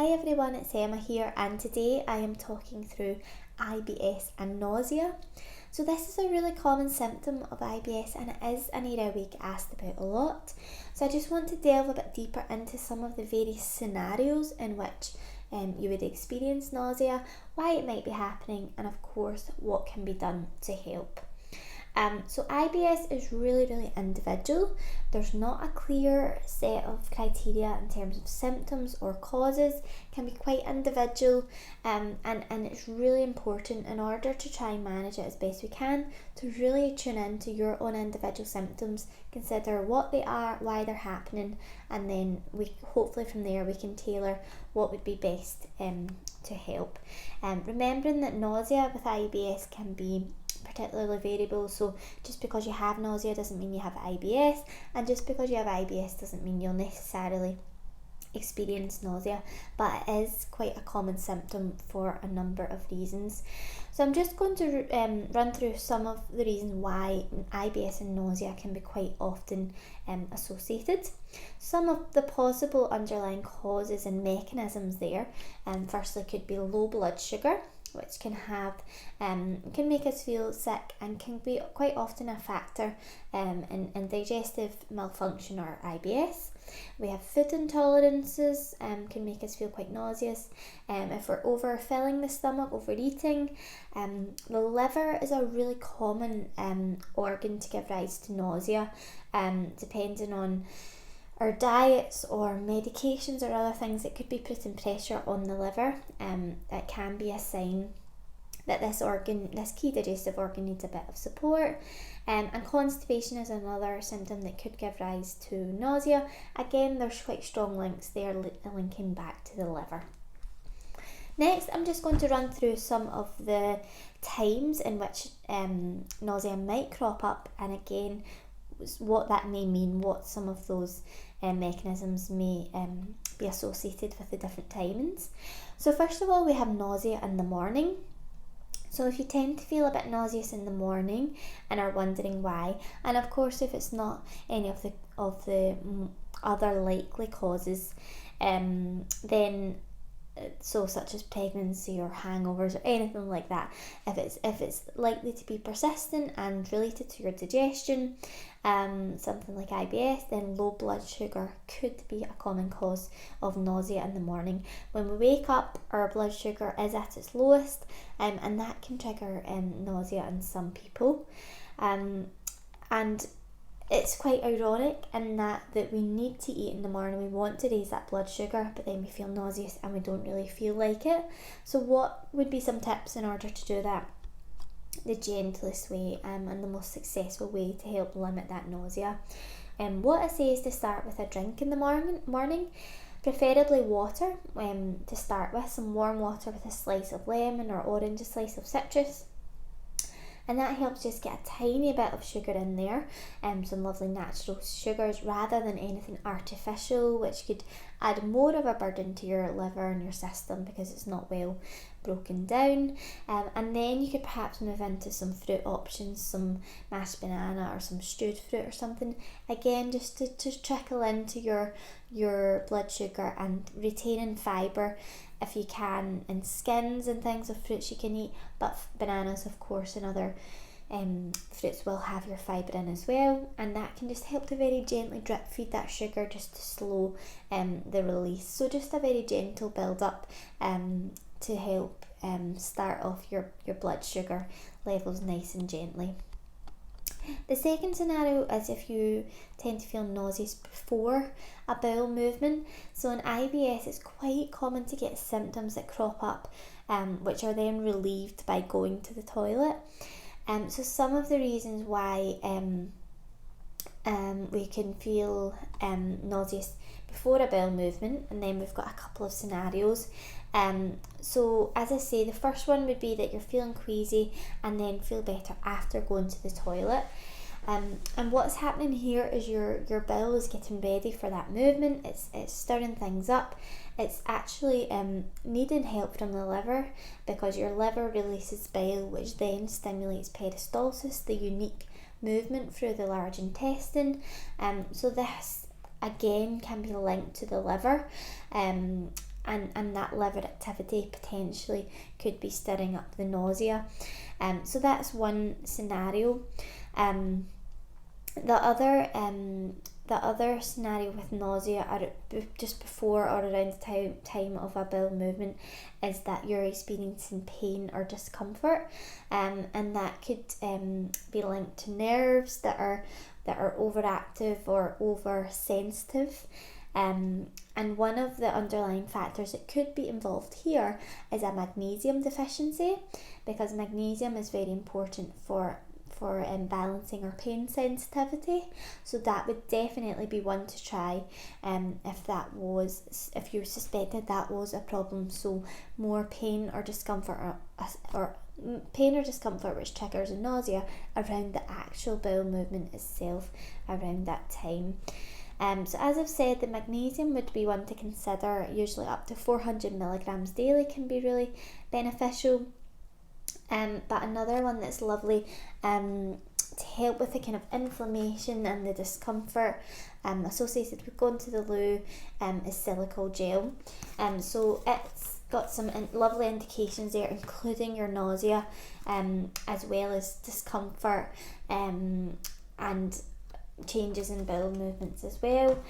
Hi everyone, it's Emma here, and today I am talking through IBS and nausea. So this is a really common symptom of IBS, and it is an area we get asked about a lot. So I just want to delve a bit deeper into some of the various scenarios in which you would experience nausea, why it might be happening, and of course what can be done to help. So IBS is really individual. There's not a clear set of criteria in terms of symptoms or causes. It can be quite individual, and it's really important in order to try and manage it as best we can to really tune into your own individual symptoms, consider what they are, why they're happening, and then we hopefully from there we can tailor what would be best to help. Remembering that nausea with IBS can be particularly variable, so just because you have nausea doesn't mean you have IBS, and just because you have IBS doesn't mean you'll necessarily experience nausea, but it is quite a common symptom for a number of reasons. So I'm just going to run through some of the reasons why IBS and nausea can be quite often associated. Some of the possible underlying causes and mechanisms there, firstly could be low blood sugar, which can make us feel sick and can be quite often a factor in digestive malfunction or IBS. We have food intolerances, can make us feel quite nauseous. If we're overfilling the stomach, overeating. The liver is a really common organ to give rise to nausea, depending on our diets or medications or other things that could be putting pressure on the liver. It can be a sign that this key digestive organ needs a bit of support. And constipation is another symptom that could give rise to nausea. Again, there's quite strong links there linking back to the liver. Next, I'm just going to run through some of the times in which nausea might crop up, and again what that may mean, what some of those mechanisms may be associated with the different timings. So first of all, we have nausea in the morning. So if you tend to feel a bit nauseous in the morning and are wondering why, and of course if it's not any of the other likely causes, then such as pregnancy or hangovers or anything like that, if it's likely to be persistent and related to your digestion, something like IBS, then low blood sugar could be a common cause of nausea in the morning. When we wake up, our blood sugar is at its lowest, and that can trigger nausea in some people, and it's quite ironic in that we need to eat in the morning, we want to raise that blood sugar, but then we feel nauseous and we don't really feel like it. So what would be some tips in order to do that the gentlest way and the most successful way to help limit that nausea? What I say is to start with a drink in the morning, preferably water to start with, some warm water with a slice of lemon or orange, a slice of citrus. And that helps just get a tiny bit of sugar in there, some lovely natural sugars rather than anything artificial, which could add more of a burden to your liver and your system because it's not well broken down. And then you could perhaps move into some fruit options, some mashed banana or some stewed fruit or something, again just to trickle into your blood sugar and retaining fibre if you can, and skins and things of fruits you can eat, but bananas of course and other fruits will have your fibre in as well, and that can just help to very gently drip feed that sugar just to slow the release. So just a very gentle build up to help start off your blood sugar levels nice and gently. The second scenario is if you tend to feel nauseous before a bowel movement. So in IBS, it's quite common to get symptoms that crop up, which are then relieved by going to the toilet. So some of the reasons why we can feel nauseous before a bowel movement, and then we've got a couple of scenarios. So as I say, the first one would be that you're feeling queasy and then feel better after going to the toilet. And what's happening here is your bowel is getting ready for that movement. It's stirring things up. It's actually needing help from the liver, because your liver releases bile, which then stimulates peristalsis, the unique movement through the large intestine. So this again can be linked to the liver, and that liver activity potentially could be stirring up the nausea. So that's one scenario. The other scenario with nausea just before or around the time of a bowel movement is that you're experiencing pain or discomfort, and that could be linked to nerves that are overactive or oversensitive. And one of the underlying factors that could be involved here is a magnesium deficiency, because magnesium is very important for balancing our pain sensitivity. So that would definitely be one to try if you suspected that was a problem. So more pain or discomfort which triggers a nausea around the actual bowel movement itself around that time. So as I've said, the magnesium would be one to consider. Usually up to 400 milligrams daily can be really beneficial. But another one that's lovely to help with the kind of inflammation and the discomfort associated with going to the loo is silicone gel. So it's got some lovely indications there, including your nausea, as well as discomfort and changes in bowel movements as well.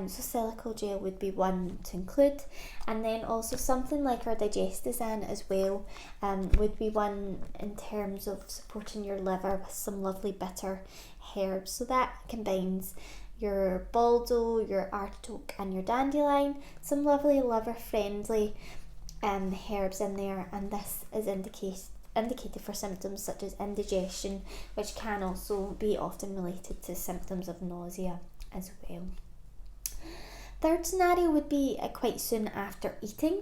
So silicone gel would be one to include, and then also something like our Digestazan as well would be one in terms of supporting your liver with some lovely bitter herbs. So that combines your baldo, your artichoke and your dandelion, some lovely liver friendly herbs in there, and this is indicated for symptoms such as indigestion, which can also be often related to symptoms of nausea as well. Third scenario would be quite soon after eating.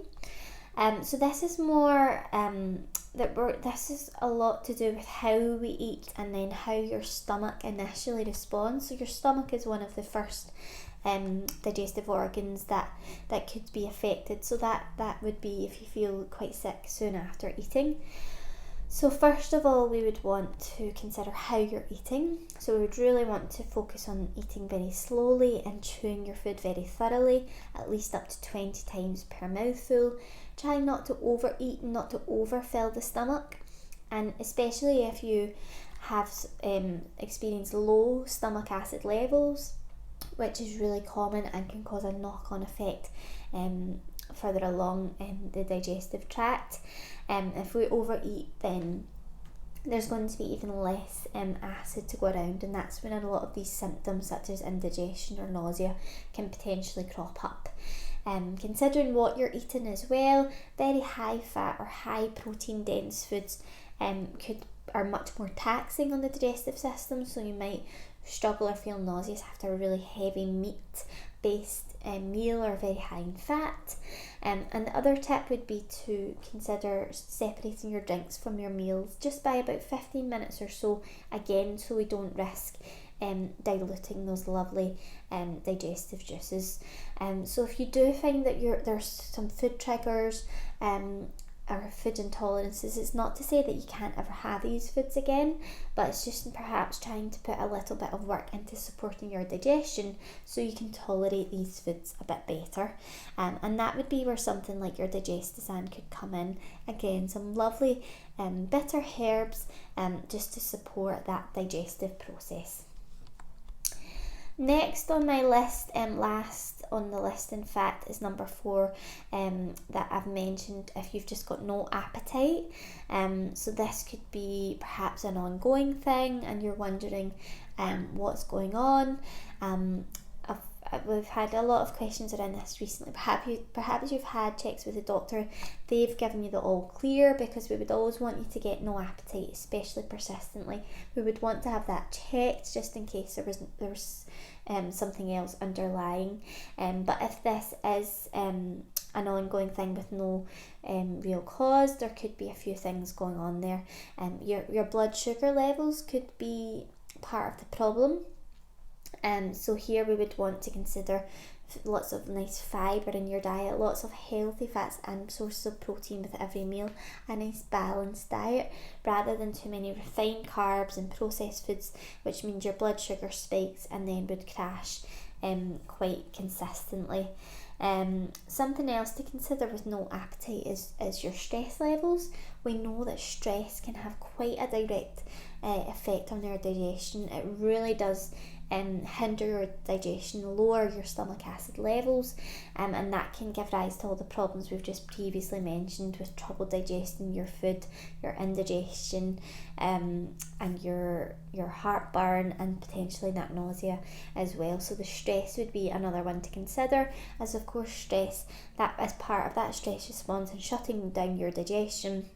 So this is more this is a lot to do with how we eat and then how your stomach initially responds. So your stomach is one of the first digestive organs that could be affected. So that would be if you feel quite sick soon after eating. So first of all, we would want to consider how you're eating. So we would really want to focus on eating very slowly and chewing your food very thoroughly, at least up to 20 times per mouthful. Trying not to overeat and not to overfill the stomach. And especially if you have experienced low stomach acid levels, which is really common and can cause a knock-on effect further along in the digestive tract. If we overeat, then there's going to be even less acid to go around, and that's when a lot of these symptoms such as indigestion or nausea can potentially crop up. Considering what you're eating as well, very high fat or high protein dense foods are much more taxing on the digestive system, so you might struggle or feel nauseous after a really heavy meat based meal or very high in fat. And the other tip would be to consider separating your drinks from your meals just by about 15 minutes or so, again, so we don't risk diluting those lovely digestive juices. So if you do find that there's some food triggers or food intolerances, it's not to say that you can't ever have these foods again, but it's just perhaps trying to put a little bit of work into supporting your digestion so you can tolerate these foods a bit better. And that would be where something like your Digestazan could come in. Again, some lovely bitter herbs just to support that digestive process. Next on my list, last on the list in fact, is number 4 that I've mentioned, if you've just got no appetite. So this could be perhaps an ongoing thing and you're wondering what's going on. We've had a lot of questions around this recently. Perhaps you've had checks with the doctor. They've given you the all clear, because we would always want you to get no appetite, especially persistently. We would want to have that checked just in case there was something else underlying. But if this is an ongoing thing with no real cause, there could be a few things going on there. Your blood sugar levels could be part of the problem. So here we would want to consider lots of nice fibre in your diet, lots of healthy fats and sources of protein with every meal, a nice balanced diet rather than too many refined carbs and processed foods, which means your blood sugar spikes and then would crash quite consistently. Something else to consider with no appetite is your stress levels. We know that stress can have quite a direct effect on our digestion. It really does hinder your digestion, lower your stomach acid levels, and that can give rise to all the problems we've just previously mentioned, with trouble digesting your food, your indigestion, and your heartburn, and potentially that nausea as well. So the stress would be another one to consider, as of course stress, that as part of that stress response and shutting down your digestion,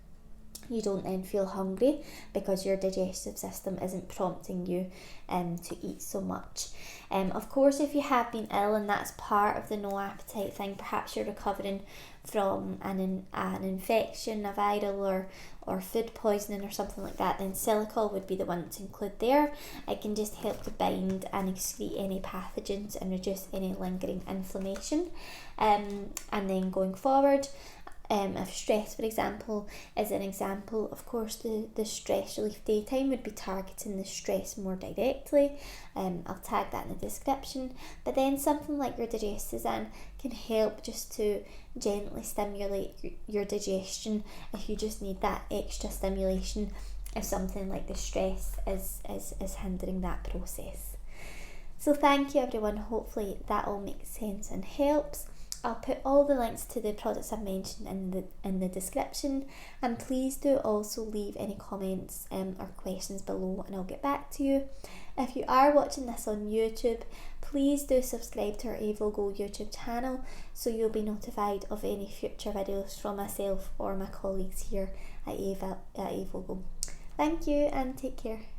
you don't then feel hungry because your digestive system isn't prompting you to eat so much. Of course, if you have been ill and that's part of the no appetite thing, perhaps you're recovering from an infection, a viral or food poisoning or something like that, then Silicol would be the one to include there. It can just help to bind and excrete any pathogens and reduce any lingering inflammation. And then going forward, if stress, for example, is an example, of course the stress relief daytime would be targeting the stress more directly. I'll tag that in the description. But then something like your Digest Suzanne can help just to gently stimulate your digestion if you just need that extra stimulation, if something like the stress is hindering that process. So thank you everyone, hopefully that all makes sense and helps. I'll put all the links to the products I've mentioned in the description, and please do also leave any comments or questions below and I'll get back to you. If you are watching this on YouTube, please do subscribe to our Evogo YouTube channel so you'll be notified of any future videos from myself or my colleagues here at Evogo. Thank you and take care.